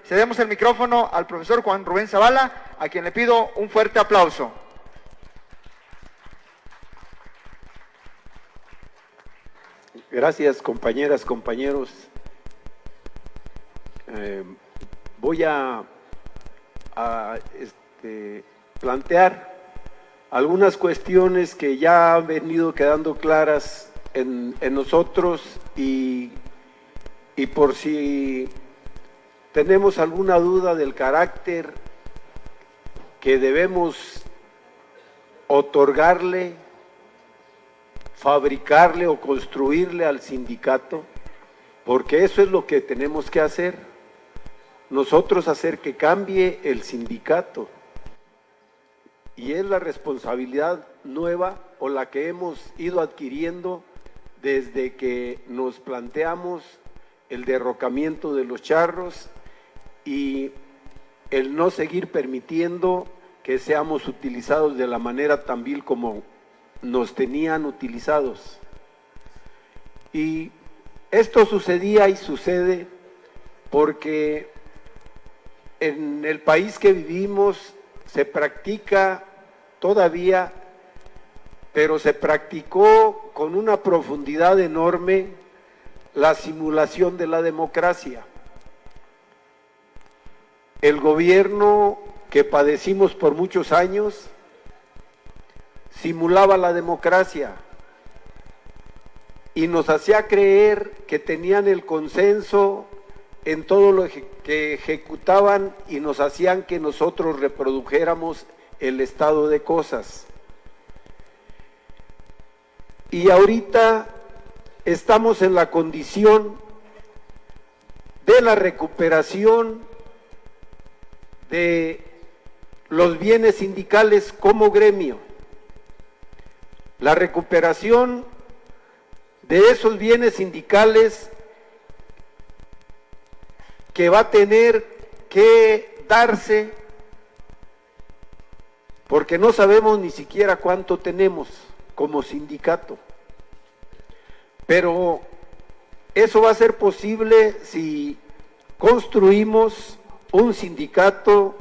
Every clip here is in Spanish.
cedemos el micrófono al profesor Juan Rubén Zavala, a quien le pido un fuerte aplauso. Gracias, compañeras, compañeros. Voy a plantear algunas cuestiones que ya han venido quedando claras en nosotros y por si tenemos alguna duda del carácter que debemos otorgarle, fabricarle o construirle al sindicato, porque eso es lo que tenemos que hacer, nosotros hacer que cambie el sindicato, y es la responsabilidad nueva o la que hemos ido adquiriendo desde que nos planteamos el derrocamiento de los charros y el no seguir permitiendo que seamos utilizados de la manera tan vil como nos tenían utilizados. Y esto sucedía y sucede porque en el país que vivimos se practica todavía, pero se practicó con una profundidad enorme la simulación de la democracia. El gobierno que padecimos por muchos años simulaba la democracia y nos hacía creer que tenían el consenso en todo lo que ejecutaban y nos hacían que nosotros reprodujéramos el estado de cosas. Y ahorita estamos en la condición de la recuperación de los bienes sindicales como gremio, la recuperación de esos bienes sindicales que va a tener que darse porque no sabemos ni siquiera cuánto tenemos como sindicato, pero eso va a ser posible si construimos un sindicato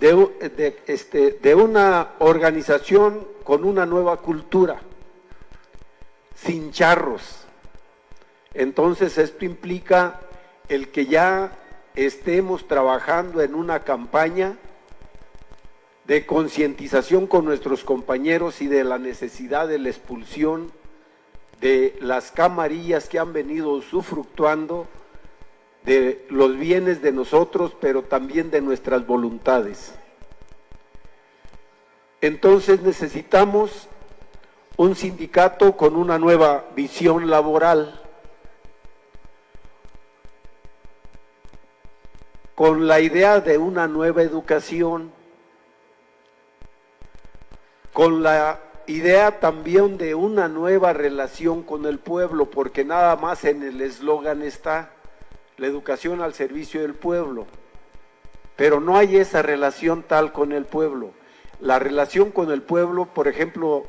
de una organización con una nueva cultura, sin charros. Entonces esto implica el que ya estemos trabajando en una campaña de concientización con nuestros compañeros y de la necesidad de la expulsión de las camarillas que han venido usufructuando de los bienes de nosotros, pero también de nuestras voluntades. Entonces necesitamos un sindicato con una nueva visión laboral, con la idea de una nueva educación, con la idea también de una nueva relación con el pueblo, porque nada más en el eslogan está la educación al servicio del pueblo, pero no hay esa relación tal con el pueblo. La relación con el pueblo, por ejemplo,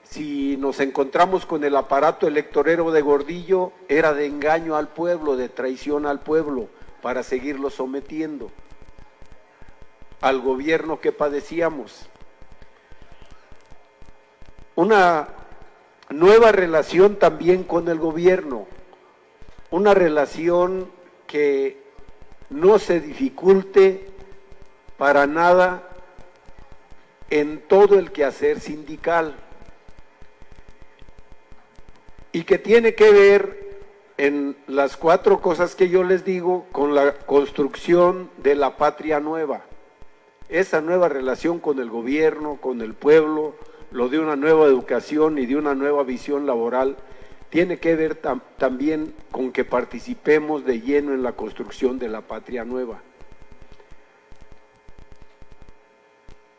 si nos encontramos con el aparato electorero de Gordillo, era de engaño al pueblo, de traición al pueblo, para seguirlo sometiendo al gobierno que padecíamos. Una nueva relación también con el gobierno, una relación que no se dificulte para nada en todo el quehacer sindical y que tiene que ver en las 4 cosas que yo les digo con la construcción de la patria nueva, esa nueva relación con el gobierno, con el pueblo, lo de una nueva educación y de una nueva visión laboral, tiene que ver también con que participemos de lleno en la construcción de la patria nueva.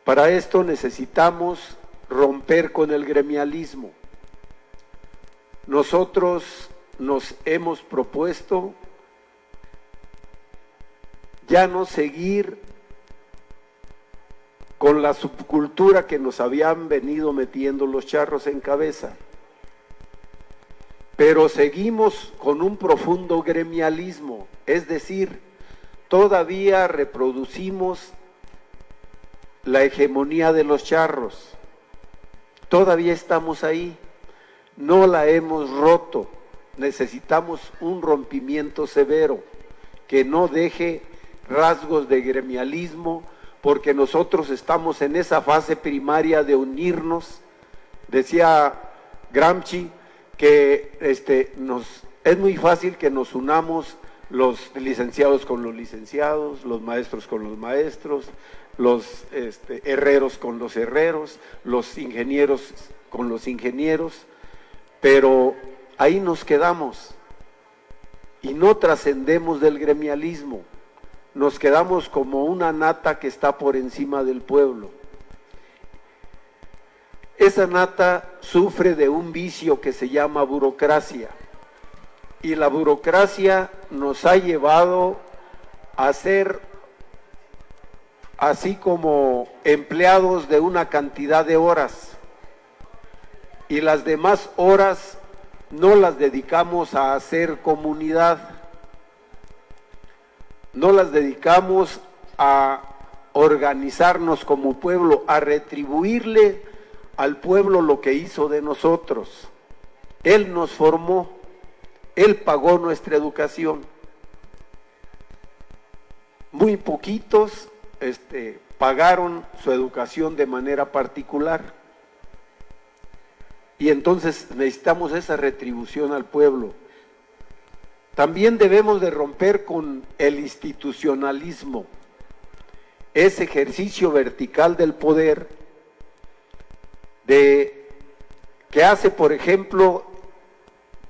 Para esto necesitamos romper con el gremialismo. Nosotros nos hemos propuesto ya no seguir con la subcultura que nos habían venido metiendo los charros en cabeza, pero seguimos con un profundo gremialismo, es decir, todavía reproducimos la hegemonía de los charros. Todavía estamos ahí, no la hemos roto. Necesitamos un rompimiento severo que no deje rasgos de gremialismo, porque nosotros estamos en esa fase primaria de unirnos. Decía Gramsci que es muy fácil que nos unamos los licenciados con los licenciados, los maestros con los maestros, los herreros con los herreros, los ingenieros con los ingenieros, pero ahí nos quedamos y no trascendemos del gremialismo, nos quedamos como una nata que está por encima del pueblo. Esa nata sufre de un vicio que se llama burocracia, y la burocracia nos ha llevado a ser así como empleados de una cantidad de horas, y las demás horas no las dedicamos a hacer comunidad, no las dedicamos a organizarnos como pueblo, a retribuirle al pueblo lo que hizo de nosotros. Él nos formó, Él pagó nuestra educación. Muy poquitos pagaron su educación de manera particular. Y entonces necesitamos esa retribución al pueblo. También debemos de romper con el institucionalismo, ese ejercicio vertical del poder que hace, por ejemplo,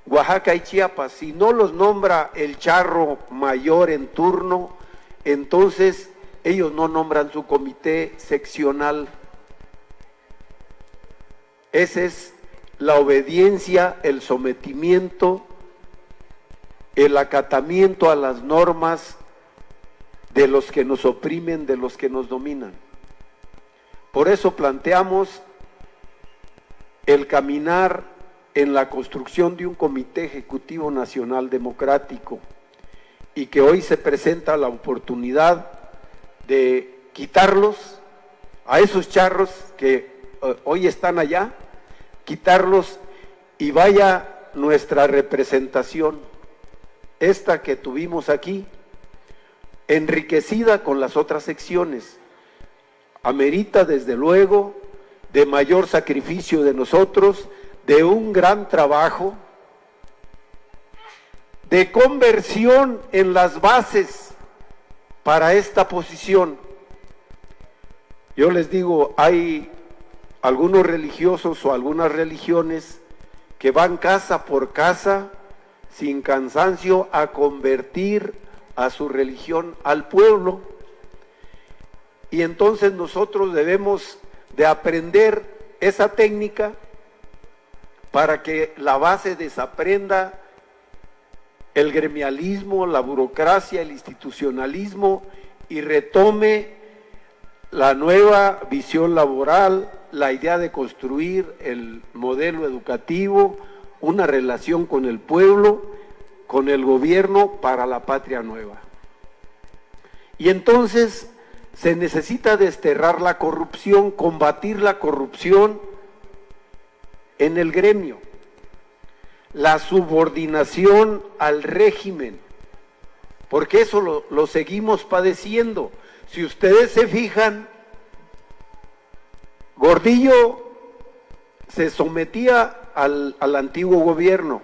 Oaxaca y Chiapas. Si no los nombra el charro mayor en turno, entonces ellos no nombran su comité seccional. Esa es la obediencia, el sometimiento, el acatamiento a las normas de los que nos oprimen, de los que nos dominan. Por eso planteamos el caminar en la construcción de un Comité Ejecutivo Nacional Democrático, y que hoy se presenta la oportunidad de quitarlos a esos charros que hoy están allá, quitarlos, y vaya nuestra representación, esta que tuvimos aquí, enriquecida con las otras secciones. Amerita desde luego de mayor sacrificio de nosotros, de un gran trabajo, de conversión en las bases para esta posición. Yo les digo, hay algunos religiosos o algunas religiones que van casa por casa sin cansancio a convertir a su religión al pueblo, y entonces nosotros debemos de aprender esa técnica para que la base desaprenda el gremialismo, la burocracia, el institucionalismo, y retome la nueva visión laboral, la idea de construir el modelo educativo, una relación con el pueblo, con el gobierno para la patria nueva. Y entonces se necesita desterrar la corrupción, combatir la corrupción en el gremio, la subordinación al régimen, porque eso lo seguimos padeciendo. Si ustedes se fijan, Gordillo se sometía al antiguo gobierno,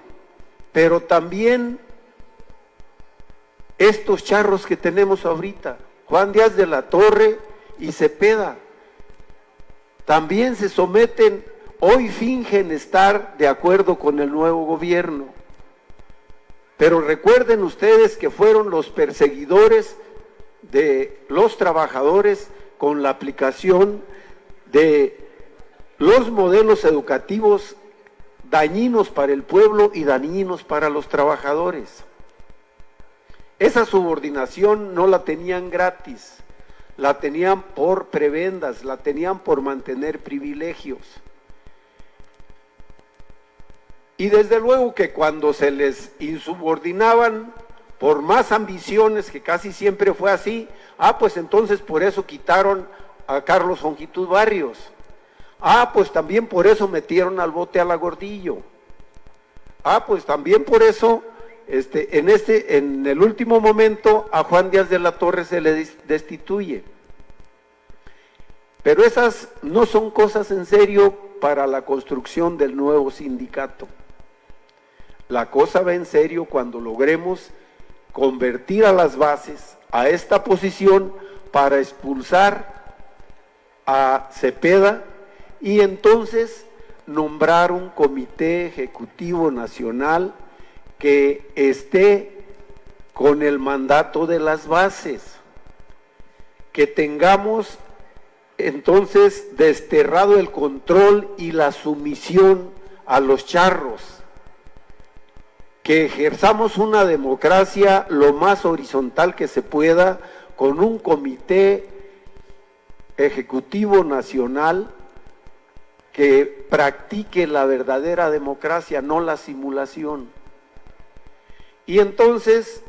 pero también estos charros que tenemos ahorita, Juan Díaz de la Torre y Cepeda, también se someten, hoy fingen estar de acuerdo con el nuevo gobierno. Pero recuerden ustedes que fueron los perseguidores de los trabajadores con la aplicación de los modelos educativos dañinos para el pueblo y dañinos para los trabajadores. Esa subordinación no la tenían gratis, la tenían por prebendas, la tenían por mantener privilegios. Y desde luego que cuando se les insubordinaban, por más ambiciones, que casi siempre fue así, pues entonces por eso quitaron a Carlos Jongitud Barrios, pues también por eso metieron al bote a la Gordillo, pues también por eso en el último momento a Juan Díaz de la Torre se le destituye. Pero esas no son cosas en serio para la construcción del nuevo sindicato. La cosa va en serio cuando logremos convertir a las bases a esta posición para expulsar a Cepeda y entonces nombrar un comité ejecutivo nacional que esté con el mandato de las bases, que tengamos entonces desterrado el control y la sumisión a los charros, que ejerzamos una democracia lo más horizontal que se pueda con un comité ejecutivo nacional que practique la verdadera democracia, no la simulación. Y entonces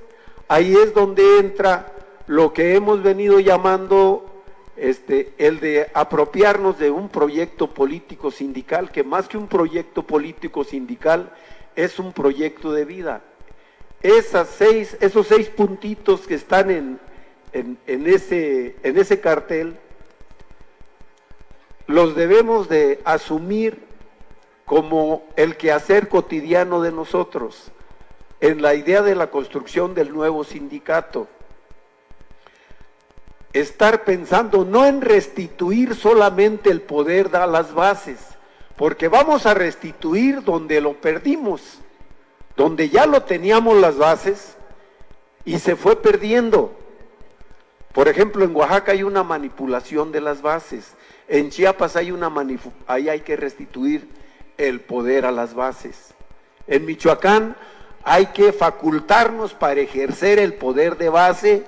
ahí es donde entra lo que hemos venido llamando el de apropiarnos de un proyecto político sindical, que más que un proyecto político sindical es un proyecto de vida. Esos seis puntitos que están en ese cartel, los debemos de asumir como el quehacer cotidiano de nosotros, en la idea de la construcción del nuevo sindicato. Estar pensando no en restituir solamente el poder a las bases, porque vamos a restituir donde lo perdimos, donde ya lo teníamos las bases y se fue perdiendo. Por ejemplo, en Oaxaca hay una manipulación de las bases, en Chiapas ahí hay que restituir el poder a las bases, en Michoacán hay que facultarnos para ejercer el poder de base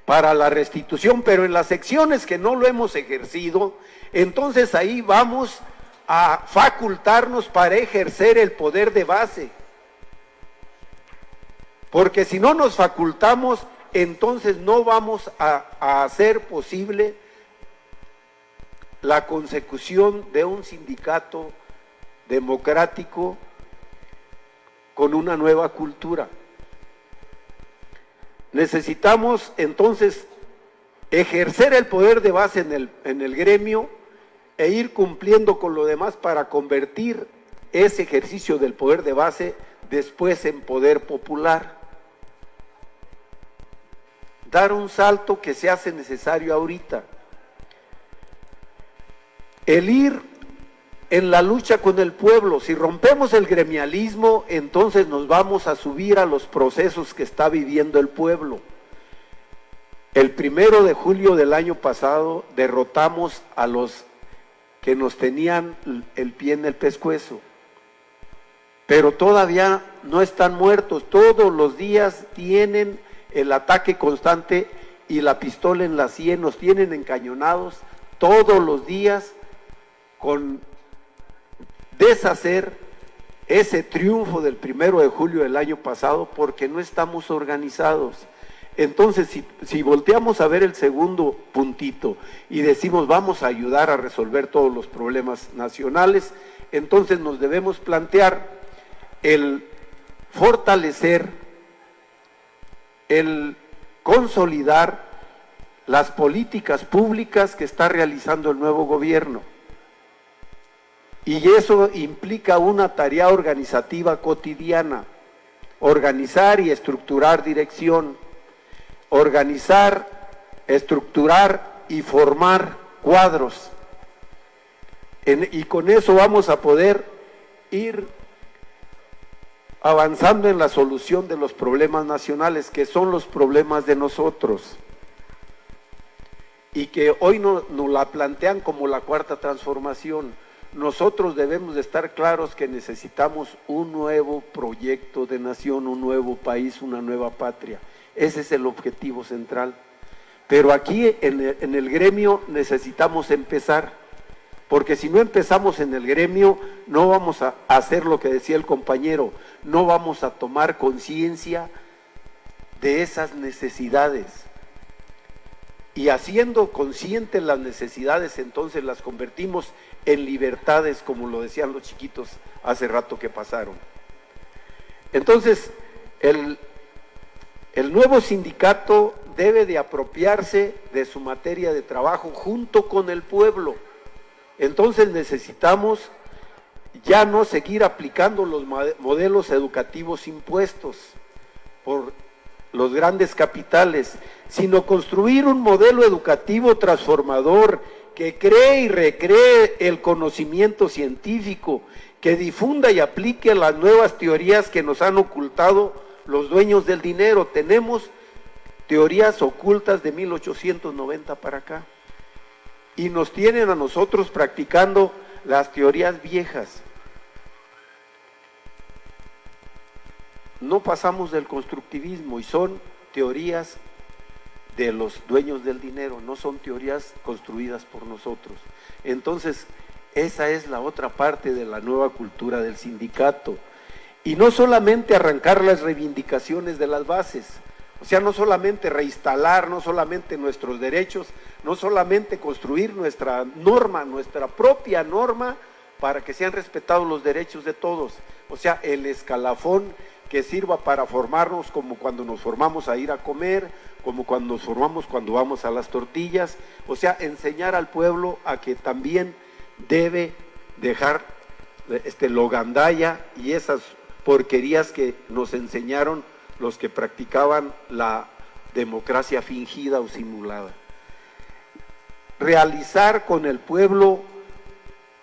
para la restitución, pero en las secciones que no lo hemos ejercido, entonces ahí vamos a facultarnos para ejercer el poder de base, porque si no nos facultamos, entonces no vamos a hacer posible la consecución de un sindicato democrático con una nueva cultura. Necesitamos entonces ejercer el poder de base en el gremio e ir cumpliendo con lo demás para convertir ese ejercicio del poder de base después en poder popular. Dar un salto que se hace necesario ahorita. El ir en la lucha con el pueblo. Si rompemos el gremialismo, entonces nos vamos a subir a los procesos que está viviendo el pueblo. El 1 de julio del año pasado derrotamos a los que nos tenían el pie en el pescuezo, pero todavía no están muertos. Todos los días tienen el ataque constante y la pistola en la sien, nos tienen encañonados todos los días con deshacer ese triunfo del 1 de julio del año pasado, porque no estamos organizados. Entonces, si volteamos a ver el segundo puntito y decimos vamos a ayudar a resolver todos los problemas nacionales, entonces nos debemos plantear el fortalecer, el consolidar las políticas públicas que está realizando el nuevo gobierno. Y eso implica una tarea organizativa cotidiana, organizar y estructurar dirección, organizar, estructurar y formar cuadros. Y con eso vamos a poder ir avanzando en la solución de los problemas nacionales, que son los problemas de nosotros, y que hoy nos la plantean como la cuarta transformación. Nosotros debemos de estar claros que necesitamos un nuevo proyecto de nación, un nuevo país, una nueva patria. Ese es el objetivo central. Pero aquí en el gremio necesitamos empezar, porque si no empezamos en el gremio no vamos a hacer lo que decía el compañero, no vamos a tomar conciencia de esas necesidades. Y haciendo conscientes las necesidades, entonces las convertimos en libertades, como lo decían los chiquitos hace rato que pasaron. Entonces, el nuevo sindicato debe de apropiarse de su materia de trabajo junto con el pueblo. Entonces necesitamos ya no seguir aplicando los modelos educativos impuestos por los grandes capitales, sino construir un modelo educativo transformador que cree y recree el conocimiento científico, que difunda y aplique las nuevas teorías que nos han ocultado los dueños del dinero. Tenemos teorías ocultas de 1890 para acá y nos tienen a nosotros practicando las teorías viejas. No pasamos del constructivismo y son teorías de los dueños del dinero, no son teorías construidas por nosotros. Entonces, esa es la otra parte de la nueva cultura del sindicato. Y no solamente arrancar las reivindicaciones de las bases, o sea, no solamente reinstalar, no solamente nuestros derechos, no solamente construir nuestra norma, nuestra propia norma, para que sean respetados los derechos de todos. O sea, el escalafón que sirva para formarnos, como cuando nos formamos a ir a comer, como cuando nos formamos cuando vamos a las tortillas. O sea, enseñar al pueblo a que también debe dejar lo gandaya y esas porquerías que nos enseñaron los que practicaban la democracia fingida o simulada. Realizar con el pueblo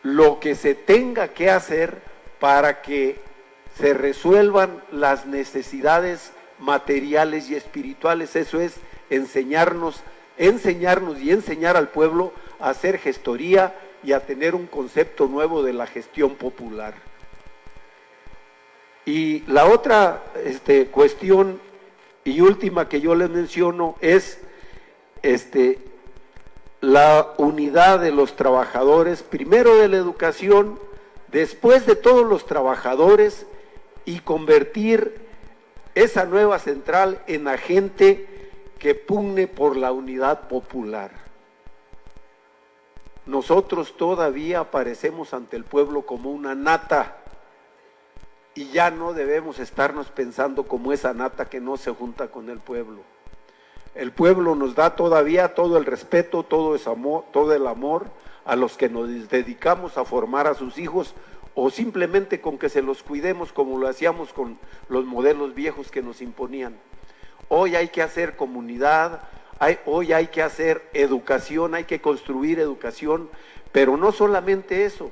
lo que se tenga que hacer para que se resuelvan las necesidades materiales y espirituales. Eso es enseñarnos y enseñar al pueblo a hacer gestoría y a tener un concepto nuevo de la gestión popular. Y la otra cuestión y última que yo les menciono es la unidad de los trabajadores, primero de la educación, después de todos los trabajadores, y convertir esa nueva central en agente que pugne por la unidad popular. Nosotros todavía aparecemos ante el pueblo como una nata y ya no debemos estarnos pensando como esa nata que no se junta con el pueblo. El pueblo nos da todavía todo el respeto, todo el amor a los que nos dedicamos a formar a sus hijos, o simplemente con que se los cuidemos como lo hacíamos con los modelos viejos que nos imponían. Hoy hay que hacer comunidad, hoy hay que hacer educación, hay que construir educación, pero no solamente eso,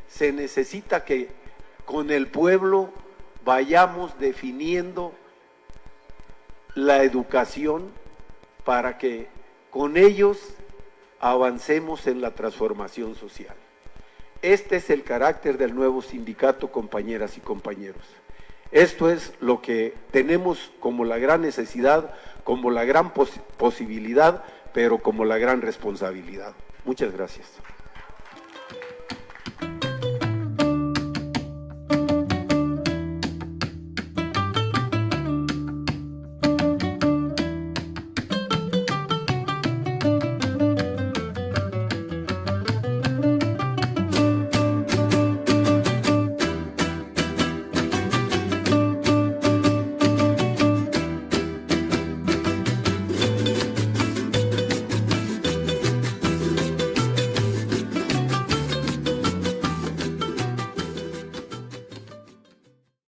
se necesita que con el pueblo vayamos definiendo la educación para que con ellos avancemos en la transformación social. Este es el carácter del nuevo sindicato, compañeras y compañeros. Esto es lo que tenemos como la gran necesidad, como la gran posibilidad, pero como la gran responsabilidad. Muchas gracias.